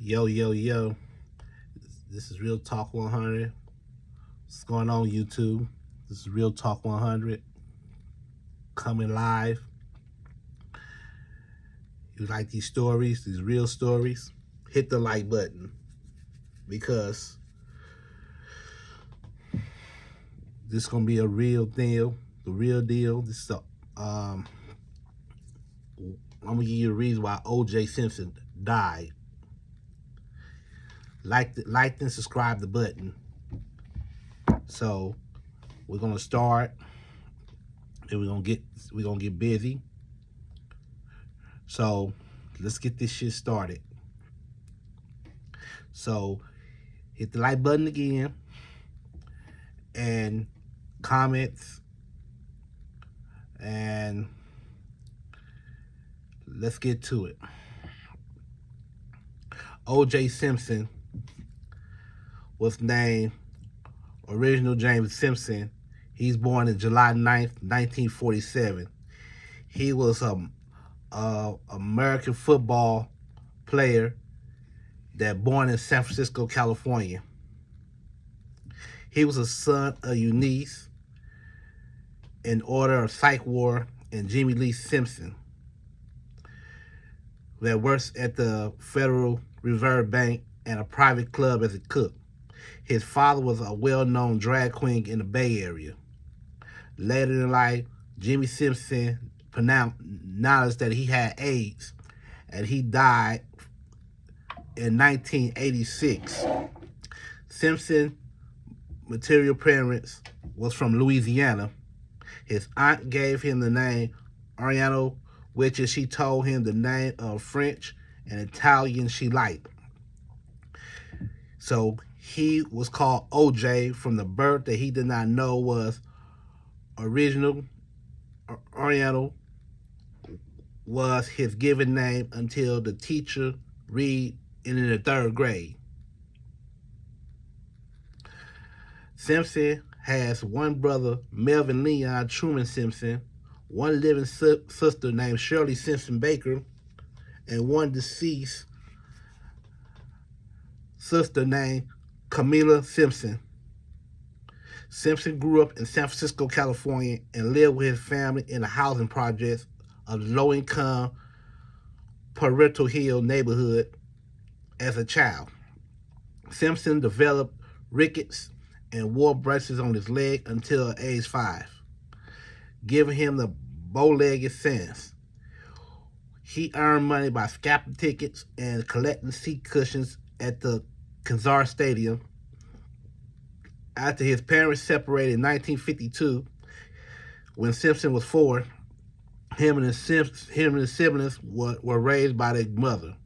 Yo, yo, yo. This is Real Talk 100. What's going on, YouTube? This is Real Talk 100 coming live. You like these stories, these real stories? Hit the like button because this is going to be a real deal. The real deal. This is I'm going to give you a reason why OJ Simpson died. Like and subscribe the button. So we're gonna start, and we're gonna get busy. So let's get this shit started. So hit the like button again, and comments, and let's get to it. OJ Simpson was named Original James Simpson. He's born on July 9th, 1947. He was a American football player that born in San Francisco, California. He was a son of Eunice in order of Psych Ward and Jimmy Lee Simpson that works at the Federal Reserve Bank and a private club as a cook. His father was a well-known drag queen in the Bay Area. Later in life, Jimmy Simpson announced that he had AIDS, and he died in 1986. Simpson material parents was from Louisiana. His aunt gave him the name Ariano, which is she told him the name of French and Italian she liked. So he was called OJ from the birth that he did not know was original. Ariano was his given name until the teacher read in the third grade. Simpson has one brother, Melvin Leon Truman Simpson, one living sister named Shirley Simpson Baker, and one deceased sister named Camila Simpson. Simpson grew up in San Francisco, California, and lived with his family in the housing projects of the low-income Parental Hill neighborhood as a child. Simpson developed rickets and wore braces on his leg until age 5, giving him the bow-legged sense. He earned money by scalping tickets and collecting seat cushions at the Kazar Stadium. After his parents separated in 1952, when Simpson was 4, him and his siblings were raised by their mother.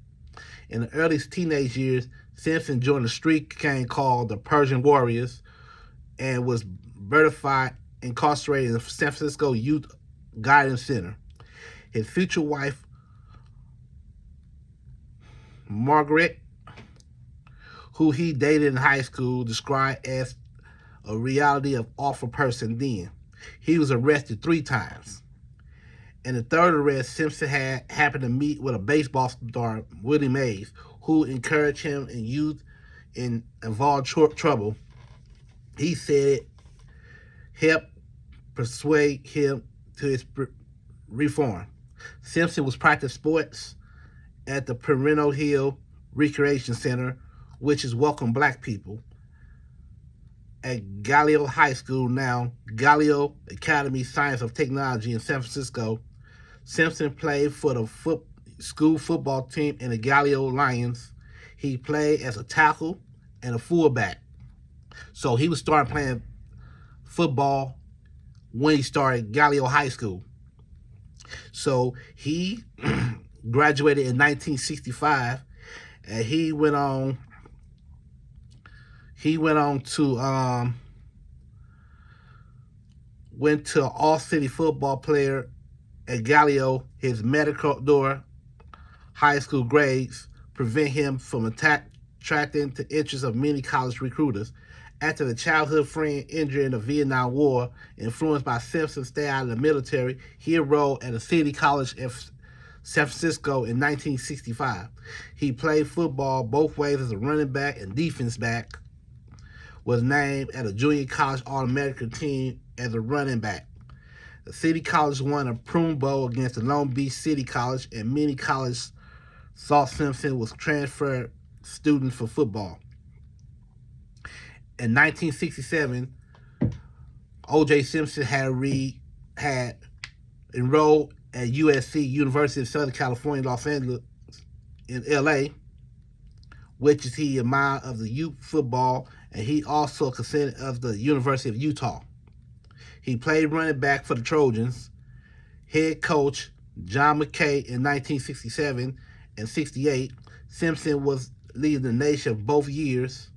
In the early teenage years, Simpson joined a street gang called the Persian Warriors and was verified incarcerated in the San Francisco Youth Guidance Center. His future wife, Margaret, who he dated in high school, described as a reality of awful person then. He was arrested 3 times. In the third arrest, Simpson had happened to meet with a baseball star, Willie Mays, who encouraged him in youth in involved trouble. He said it helped persuade him to his reform. Simpson was practicing sports at the Parental Hill Recreation Center, which is welcome black people, at Galileo High School, now Galileo Academy Science of Technology in San Francisco. Simpson played for the school football team in the Galileo Lions. He played as a tackle and a fullback. So he was starting playing football when he started Galileo High School. So he graduated in 1965, and he went on to went to all-city football player at Galileo. His mediocre high school grades prevent him from attracting the interest of many college recruiters. After the childhood friend injured in the Vietnam War, influenced by Simpson's stay out of the military, he enrolled at a city college in San Francisco in 1965. He played football both ways as a running back and defense back. Was named at a junior college All-American team as a running back. The City College won a Prune Bowl against the Long Beach City College, and many colleges thought Simpson was transferred student for football. In 1967, OJ Simpson had enrolled at USC, University of Southern California, Los Angeles, in LA, which is he admired of the youth football, and he also considered of the University of Utah. He played running back for the Trojans. Head coach John McKay in 1967 and 68. Simpson was leading the nation both years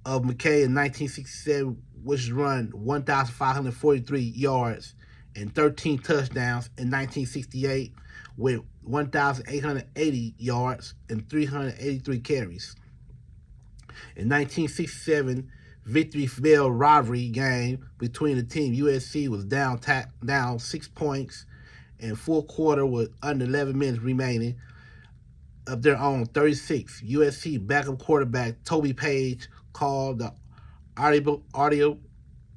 of McKay in 1967, which run 1,543 yards and 13 touchdowns in 1968 with 1,880 yards and 383 carries. In 1967, Victory Bell rivalry game between the team, USC was down 6 points and full quarter with under 11 minutes remaining of their own 36. USC backup quarterback Toby Page called the audio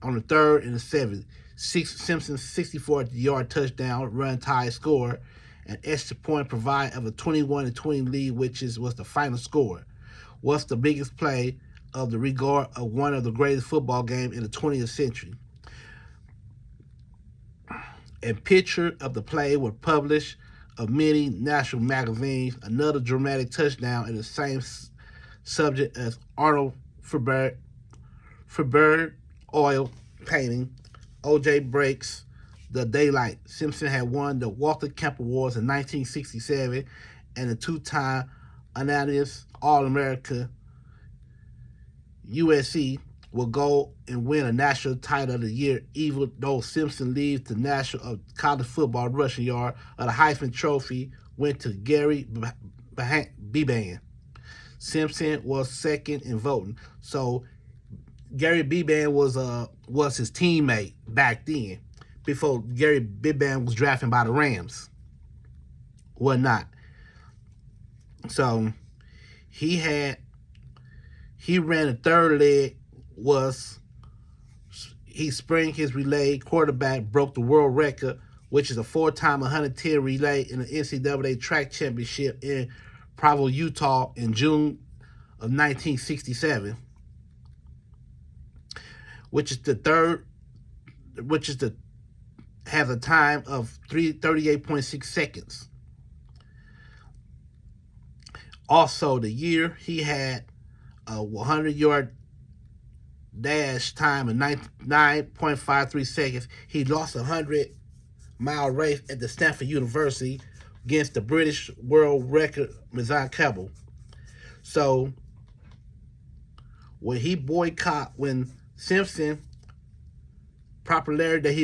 on the third and the seventh. Simpson's 64-yard touchdown run tie score, an extra point provided of a 21-20 lead, which was the final score. Was the biggest play of the regard of one of the greatest football games in the 20th century. And pictures of the play were published of many national magazines. Another dramatic touchdown in the same subject as Arnold Firberg oil painting. OJ breaks the daylight. Simpson had won the Walter Camp Awards in 1967 and a two-time unanimous All-America. USC will go and win a national title of the year, even though Simpson leads the national college football rushing yard of the Heisman Trophy went to Gary Beban. Simpson was second in voting. So Gary Beban was his teammate back then, before Gary Beban was drafted by the Rams. Whatnot. So he ran a third leg, he sprang his relay quarterback, broke the world record, which is a 4-time 110 relay in the NCAA track championship in Provo, Utah in June of 1967, has a time of 38.6 seconds. Also, the year he had a 100-yard dash time in 9.53 seconds. He lost a 100-mile race at the Stanford University against the British world record Mizan Cabell. So when Simpson popularity that he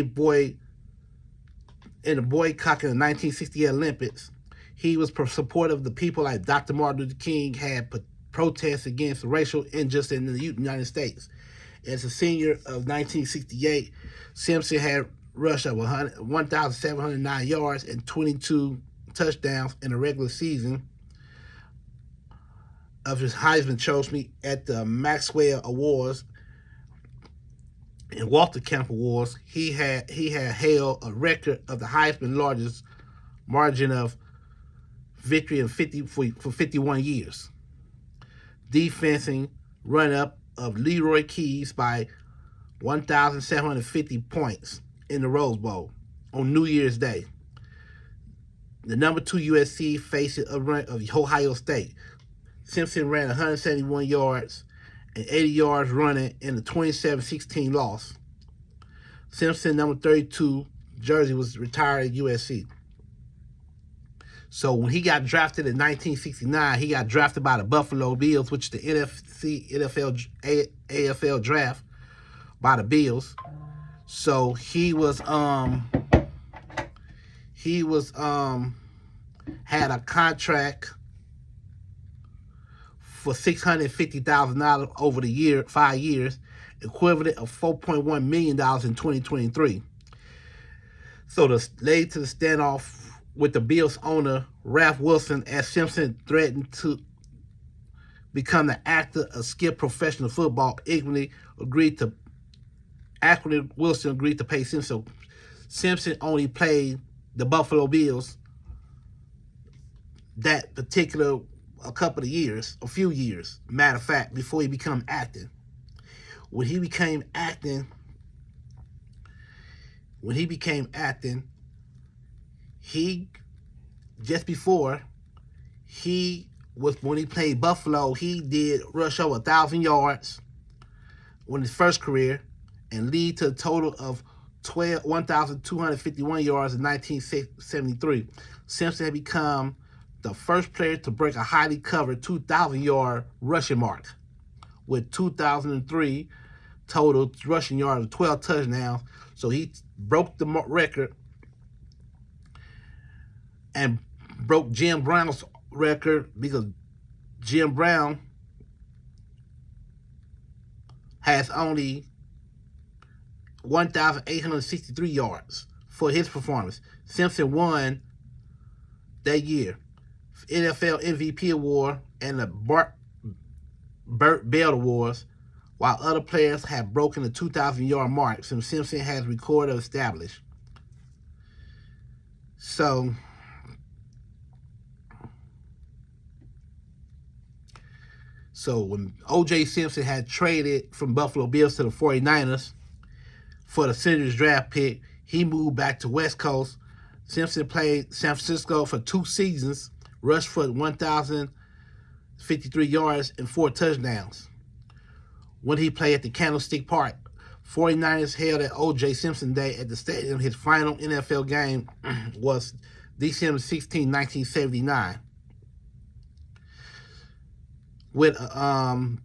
in the boycott in the 1968 Olympics, he was supportive of the people like Dr. Martin Luther King had protests against racial injustice in the United States. As a senior of 1968, Simpson had rushed of 1,709 yards and 22 touchdowns in a regular season of his Heisman Trophy at the Maxwell Awards and Walter Camp Awards. He had held a record of the Heisman largest margin of victory for 51 years. Defensing run-up of Leroy Keys by 1,750 points in the Rose Bowl on New Year's Day. The number 2 USC faced a run of Ohio State. Simpson ran 171 yards and 80 yards running in the 27-16 loss. Simpson, number 32 jersey, was retired at USC. So when he got drafted in 1969, he got drafted by the Buffalo Bills, which is the AFL draft by the Bills. So he had a contract for $650,000 over the 5 years, equivalent of $4.1 million in 2023. So the lead to the standoff with the Bills owner Ralph Wilson, as Simpson threatened to become the actor of skip professional football. Wilson agreed to pay Simpson. Simpson only played the Buffalo Bills that particular a few years, matter of fact, before he became acting. When he became acting, he just before he was when he played Buffalo, he did rush over 1,000 yards in his first career and lead to a total of 1,251 yards in 1973. Simpson had become the first player to break a highly covered 2,000-yard rushing mark with 2,003 total rushing yards of 12 touchdowns. So he broke the record and broke Jim Brown's record, because Jim Brown has only 1,863 yards for his performance. Simpson won that year NFL MVP award and the Burt Bell Awards, while other players have broken the 2,000-yard mark since Simpson has recorded or established. So when OJ Simpson had traded from Buffalo Bills to the 49ers for the Senators draft pick, he moved back to West Coast. Simpson played San Francisco for 2 seasons, rushed for 1,053 yards and 4 touchdowns. When he played at the Candlestick Park, 49ers held at OJ Simpson Day at the stadium. His final NFL game was December 16, 1979. With a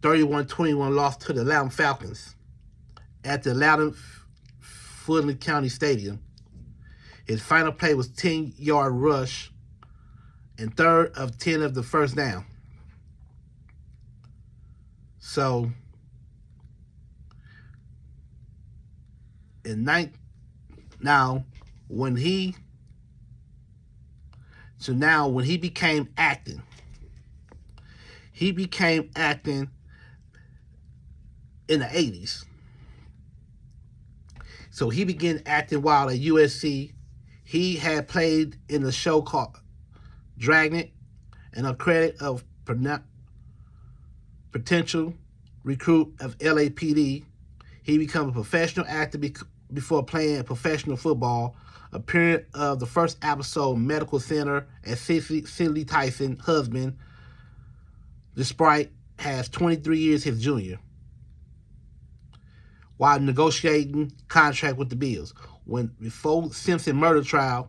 31-21 loss to the Atlanta Falcons at the Atlanta Fulton County Stadium. His final play was 10-yard rush and 3rd of 10 of the first down. So now when he became acting, in the 80s. So he began acting while at USC. He had played in a show called Dragnet and a credit of potential recruit of LAPD. He became a professional actor before playing professional football, appearing of the first episode Medical Center as Cicely Tyson, husband, despite has 23 years his junior, while negotiating contract with the Bills. Before Simpson murder trial,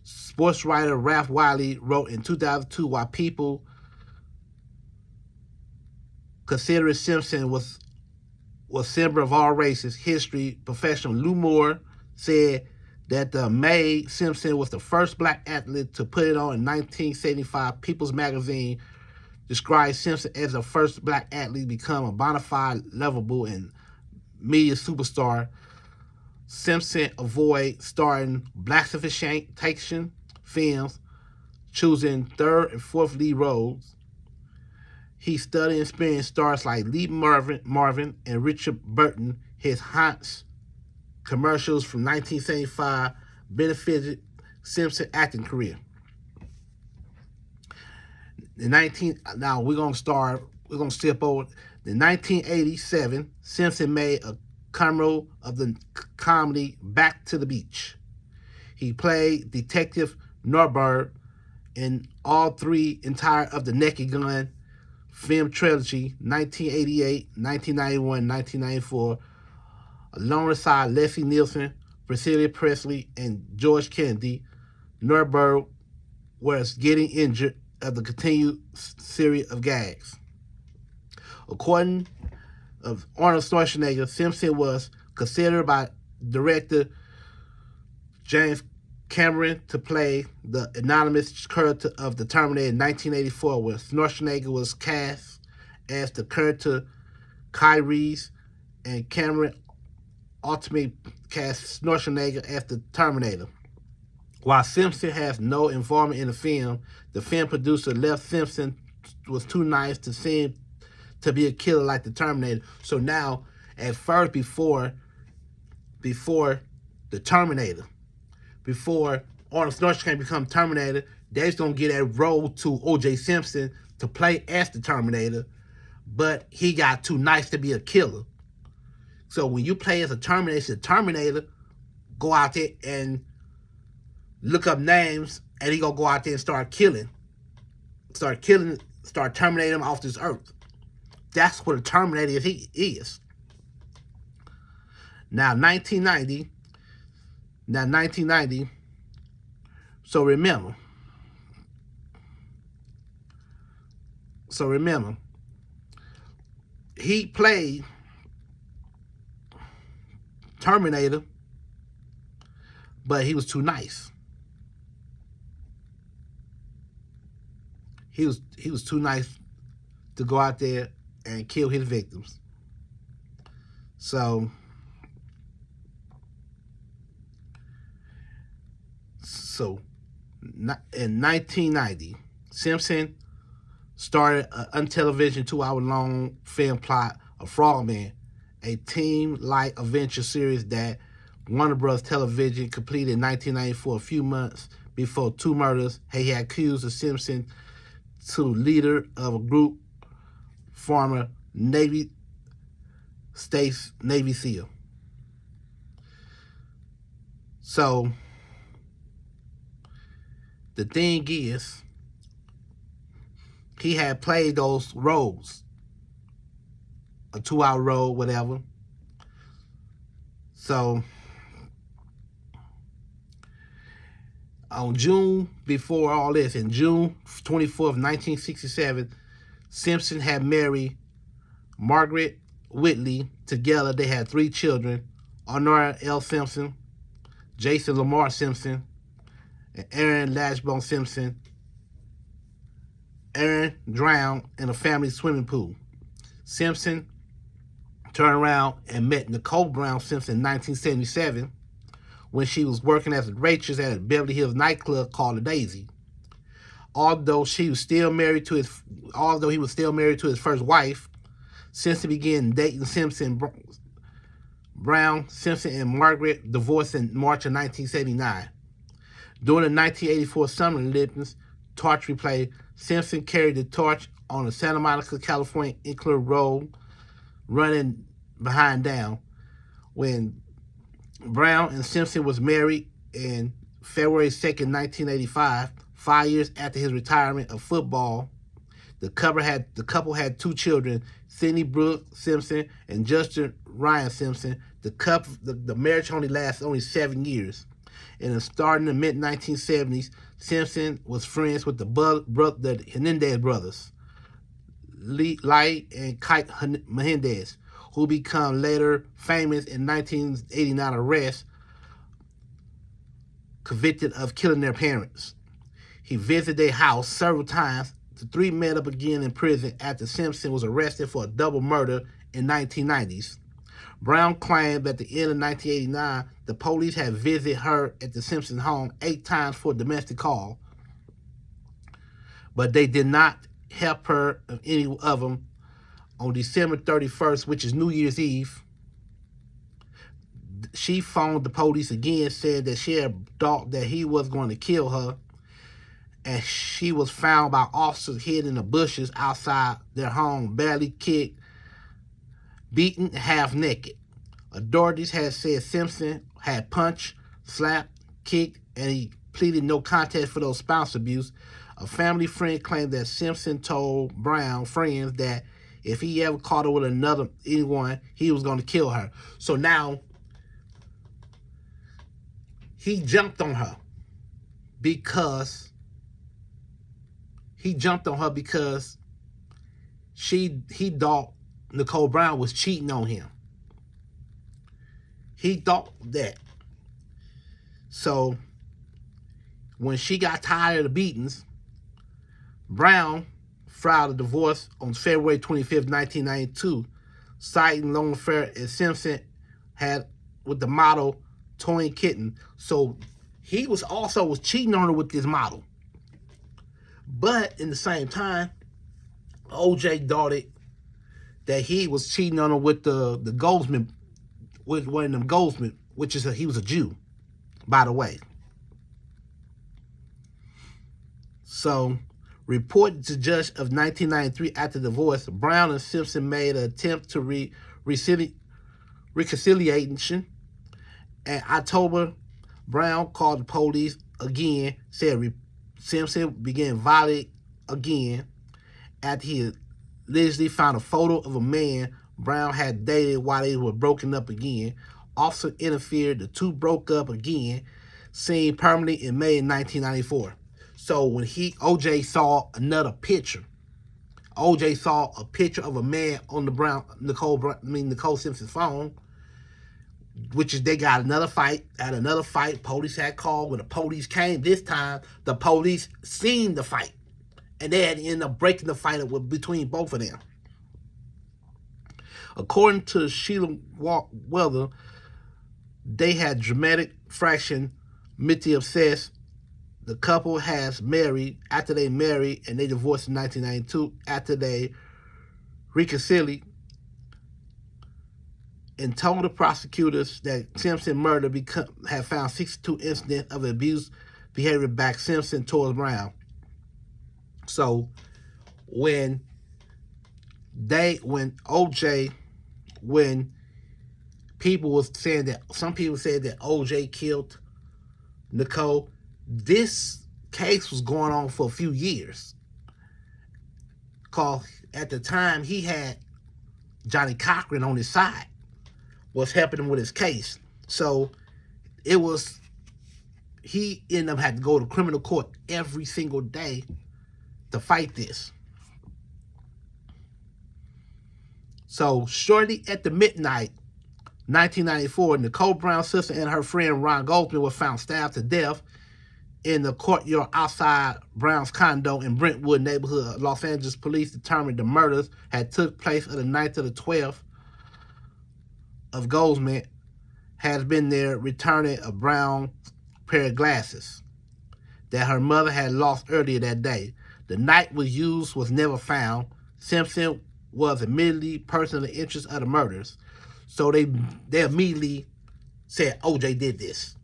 sports writer Ralph Wiley wrote in 2002, while people considered Simpson was symbol of all races, history, professional. Lou Moore said that Mae Simpson was the first black athlete to put it on in 1975. People's Magazine described Simpson as the first black athlete to become a bona fide, lovable, and media superstar. Simpson avoided starring blaxploitation films, choosing 3rd and 4th lead roles. He studied and experienced stars like Lee Marvin and Richard Burton. His Haunts commercials from 1975 benefited Simpson's acting career. Now we're gonna skip over. In 1987, Simpson made a cameo of the comedy Back to the Beach. He played Detective Norberg in all 3 entire of the Naked Gun film trilogy, 1988, 1991, 1994, alongside Leslie Nielsen, Priscilla Presley, and George Kennedy. Norberg was getting injured of the continued series of gags. According of Arnold Schwarzenegger, Simpson was considered by director James Cameron to play the anonymous character of the Terminator in 1984, where Schwarzenegger was cast as the character Kyrie's, and Cameron ultimately cast Schwarzenegger as the Terminator. While Simpson has no involvement in the film producer left Simpson was too nice to seem to be a killer like the Terminator. So now, at first, before the Terminator, before Arnold Schwarzenegger become Terminator, they was gonna get a role to OJ Simpson to play as the Terminator, but he got too nice to be a killer. So when you play as a Terminator, go out there and look up names, and he gonna go out there and start terminating them off this earth. That's what a Terminator is. Now 1990. So remember, he played Terminator, but he was too nice. He was too nice to go out there and kill his victims. So in 1990, Simpson started an untelevision 2-hour-long film plot of Frogman, a team-like adventure series that Warner Bros. Television completed in 1994, a few months before two murders. He had accused the Simpson to leader of a group, former Navy SEAL. So the thing is, he had played those roles, a 2-hour role, whatever. So on June, before all this, in June 24th, 1967, Simpson had married Margaret Whitley. Together, they had 3 children: Honora L. Simpson, Jason Lamar Simpson, and Aaron Lashbone Simpson. Aaron drowned in a family swimming pool. Simpson turned around and met Nicole Brown Simpson in 1977 when she was working as a waitress at a Beverly Hills nightclub called the Daisy. Although he was still married to his first wife, Simpson began dating Simpson. Brown, Simpson, and Margaret divorced in March of 1979. During the 1984 Summer Olympics torch replay, Simpson carried the torch on the Santa Monica, California Include Road, running behind down. When Brown and Simpson was married in February 2nd, 1985, 5 years after his retirement of football. The couple had 2 children, Sidney Brooke Simpson and Justin Ryan Simpson. The marriage only lasted 7 years. And starting in the mid-1970s, Simpson was friends with the Hernandez brothers, Lai and Kite Menendez, who become later famous in 1989 arrest, convicted of killing their parents. He visited their house several times. The 3 met up again in prison after Simpson was arrested for a double murder in 1990s. Brown claimed that at the end of 1989, the police had visited her at the Simpson home 8 times for a domestic call, but they did not help her of any of them. On December 31st, which is New Year's Eve, she phoned the police again, said that she had thought that he was going to kill her, and she was found by officers hid in the bushes outside their home, badly kicked, beaten, half naked. Authorities had said Simpson had punched, slapped, kicked, and he pleaded no contest for those spouse abuse. A family friend claimed that Simpson told Brown friends that if he ever caught her with anyone, he was going to kill her. So now he jumped on her because he thought Nicole Brown was cheating on him. He thought that. So when she got tired of the beatings, Brown filed a divorce on February 25th, 1992, citing long affair as Simpson had with the model Toyin Kitten. So he was cheating on her with this model. But in the same time, OJ thought it that he was cheating on her with the Goldsman, with one of them Goldsman, which is he was a Jew, by the way. So, reported to judge of 1993 after divorce, Brown and Simpson made an attempt to reconciliation. In October, Brown called the police again, said Simpson began violent again after he allegedly found a photo of a man Brown had dated while they were broken up again. Officer interfered. The two broke up again, seen permanently in May 1994. So when OJ saw another picture, OJ saw a picture of a man on the Nicole Simpson's phone, which is they got another fight. At another fight, police had called. When the police came this time, the police seen the fight, and they had to end up breaking the fight between both of them. According to Sheila Weather, they had dramatic fraction, mentally obsessed. The couple has married after they married, and they divorced in 1992 after they reconciled, and told the prosecutors that Simpson murder had found 62 incidents of abuse behavior back Simpson towards Brown. So when people was saying that, some people said that OJ killed Nicole, this case was going on for a few years. Because at the time he had Johnny Cochran on his side, was helping him with his case. So he ended up having to go to criminal court every single day to fight this. So shortly after midnight, 1994, Nicole Brown's sister and her friend Ron Goldsman were found stabbed to death in the courtyard outside Brown's condo in Brentwood neighborhood. Los Angeles police determined the murders had took place on the 9th to the 12th of Goldsman has been there returning a brown pair of glasses that her mother had lost earlier that day. The knife used was never found. Simpson was immediately person of interest of the murders. So they immediately said OJ did this.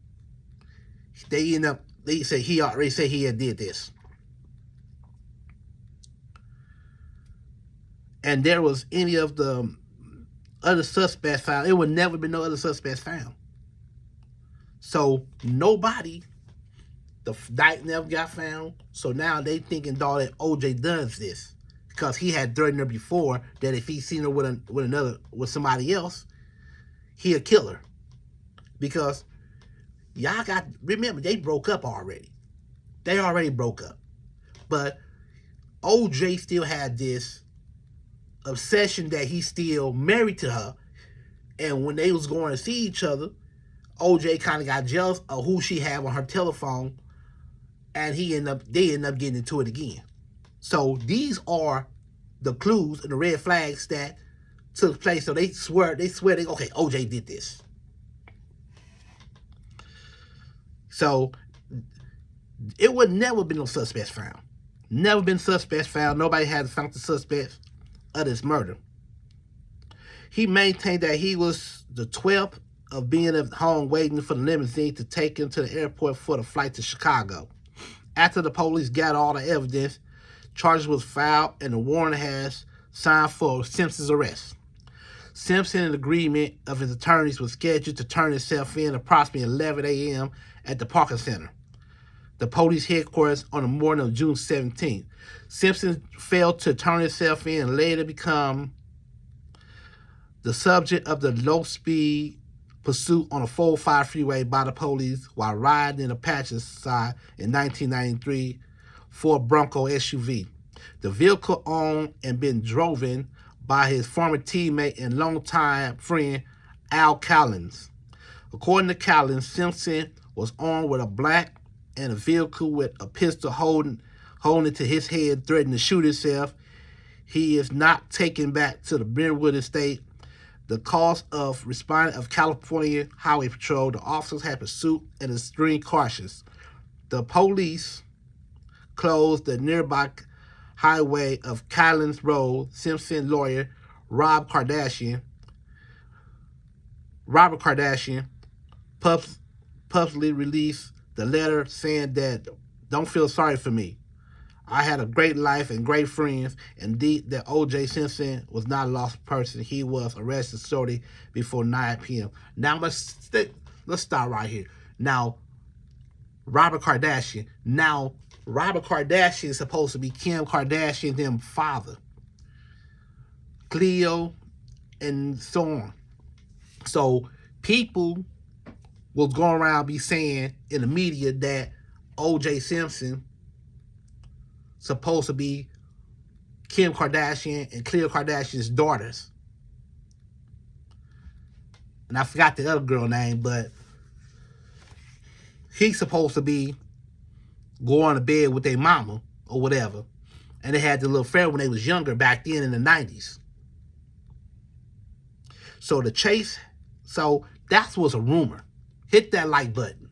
They said he already said he had did this. And there was any of the other suspects found. It would never be no other suspects found. So nobody, the knife never got found. So now they thinking that OJ does this because he had threatened her before that if he seen her with somebody else, he'll kill her. Because remember, they broke up already. They already broke up. But OJ still had this obsession that he's still married to her. And when they was going to see each other, OJ kind of got jealous of who she had on her telephone. And they ended up getting into it again. So these are the clues and the red flags that took place. So they swear, okay, OJ did this. So it would never been no suspects found. Never been suspects found. Nobody had found the suspects of this murder. He maintained that he was the 12th of being at home waiting for the limousine to take him to the airport for the flight to Chicago. After the police got all the evidence, charges was filed and the warrant has signed for Simpson's arrest. Simpson, in agreement of his attorneys, was scheduled to turn himself in approximately 11 a.m. at the Parker Center, the police headquarters, on the morning of June 17th. Simpson failed to turn himself in and later become the subject of the low-speed pursuit on a 405 freeway by the police while riding in a passenger side in 1993 Ford Bronco SUV. The vehicle owned and been driven by his former teammate and longtime friend Al Cowlins. According to Cowlins, Simpson was armed with a black and a vehicle with a pistol holding it to his head, threatening to shoot himself. He is not taken back to the Brentwood estate The cost of responding of California Highway Patrol, the officers had pursued and extreme cautious. The police closed the nearby highway of Collins Road. Simpson lawyer Robert Kardashian publicly released the letter saying that don't feel sorry for me. I had a great life and great friends. Indeed, that OJ Simpson was not a lost person. He was arrested shortly before 9 p.m. Now let's start right here. Now, Robert Kardashian is supposed to be Kim Kardashian's them father, Cleo, and so on. So people was going around be saying in the media that OJ Simpson supposed to be Kim Kardashian and Cleo Kardashian's daughters. And I forgot the other girl name, but he's supposed to be going to bed with their mama or whatever. And they had the little affair when they was younger back then in the 90s. So that was a rumor. Hit that like button.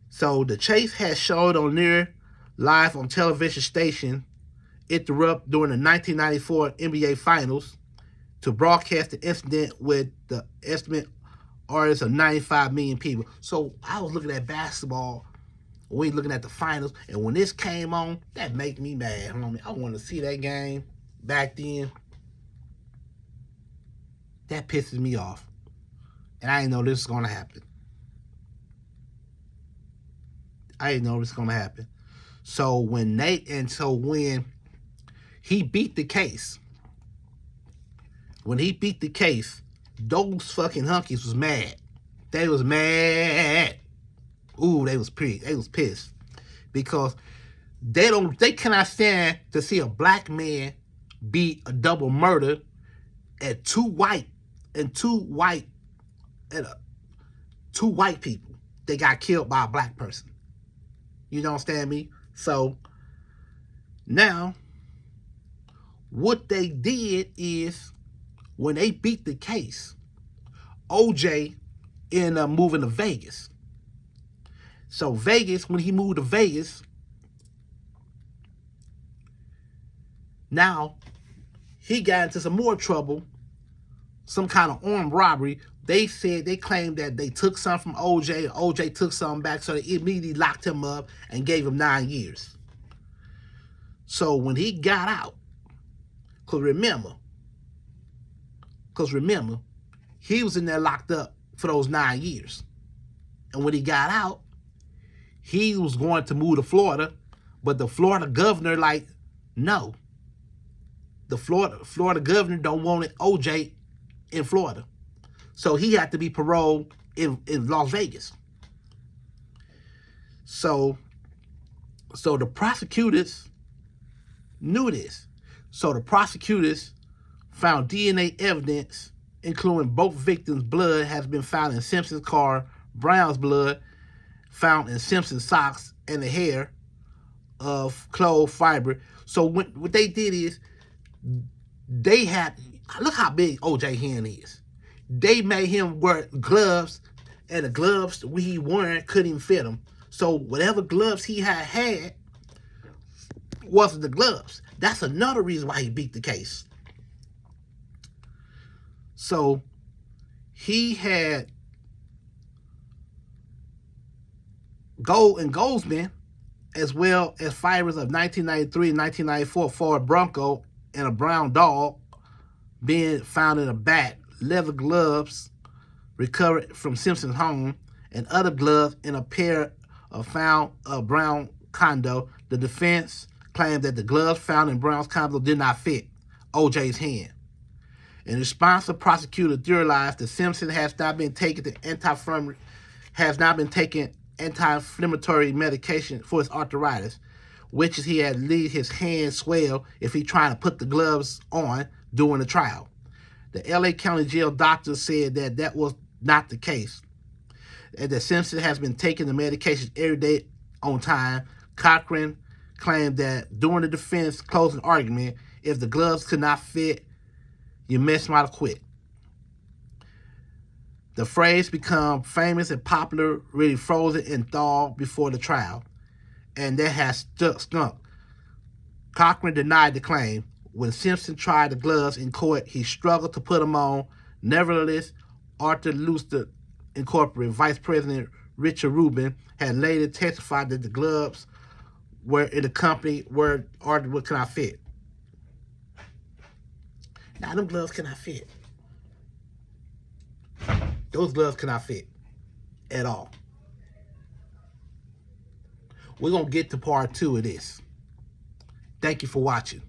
So the chase has showed on near live on television station interrupt during the 1994 NBA Finals to broadcast the incident with the estimate audience of 95 million people. So I was looking at basketball, we looking at the finals, and when this came on, that made me mad, homie. I wanted to see that game back then. That pisses me off. And I didn't know this was going to happen. So when he beat the case, those fucking hunkies was mad. They was mad. Ooh, they was pissed. Because they cannot stand to see a black man beat a double murder at two white people. They got killed by a black person. You understand me? So now what they did is when they beat the case, OJ ended up moving to Vegas. So when he moved to Vegas, now he got into some more trouble, some kind of armed robbery. They claimed that they took something from OJ, and OJ took something back, so they immediately locked him up and gave him 9 years. So when he got out, because remember, he was in there locked up for those 9 years. And when he got out, he was going to move to Florida, but the Florida governor, no. The Florida governor don't want it OJ in Florida. So he had to be paroled in Las Vegas. So the prosecutors knew this. So the prosecutors found DNA evidence, including both victims' blood has been found in Simpson's car, Brown's blood found in Simpson's socks, and the hair of clothes fiber. So what they did is look how big OJ hand is. They made him wear gloves, and the gloves he wearing couldn't even fit him. So whatever gloves he had wasn't the gloves. That's another reason why he beat the case. So he had gold and Goldsman, as well as fibers of 1993 and 1994 Ford Bronco and a brown dog being found in a bag. Leather gloves recovered from Simpson's home, and other gloves in a pair of found a Brown condo. The defense claimed that the gloves found in Brown's condo did not fit OJ's hand. In response, the prosecutor theorized that Simpson has not been taking anti-inflammatory medication for his arthritis, which is he had lead his hand swell if he trying to put the gloves on during the trial. The LA County Jail doctor said that was not the case, and that Simpson has been taking the medication every day on time. Cochran claimed that during the defense closing argument, if the gloves could not fit, You mess might have quit. The phrase became famous and popular, really frozen and thawed before the trial, and that has stunk. Cochran denied the claim. When Simpson tried the gloves in court, he struggled to put them on. Nevertheless, Arthur Luster Incorporated Vice President Richard Rubin had later testified that the gloves were in the company where Arthur cannot fit. Now, them gloves cannot fit. Those gloves cannot fit at all. We're going to get to part 2 of this. Thank you for watching.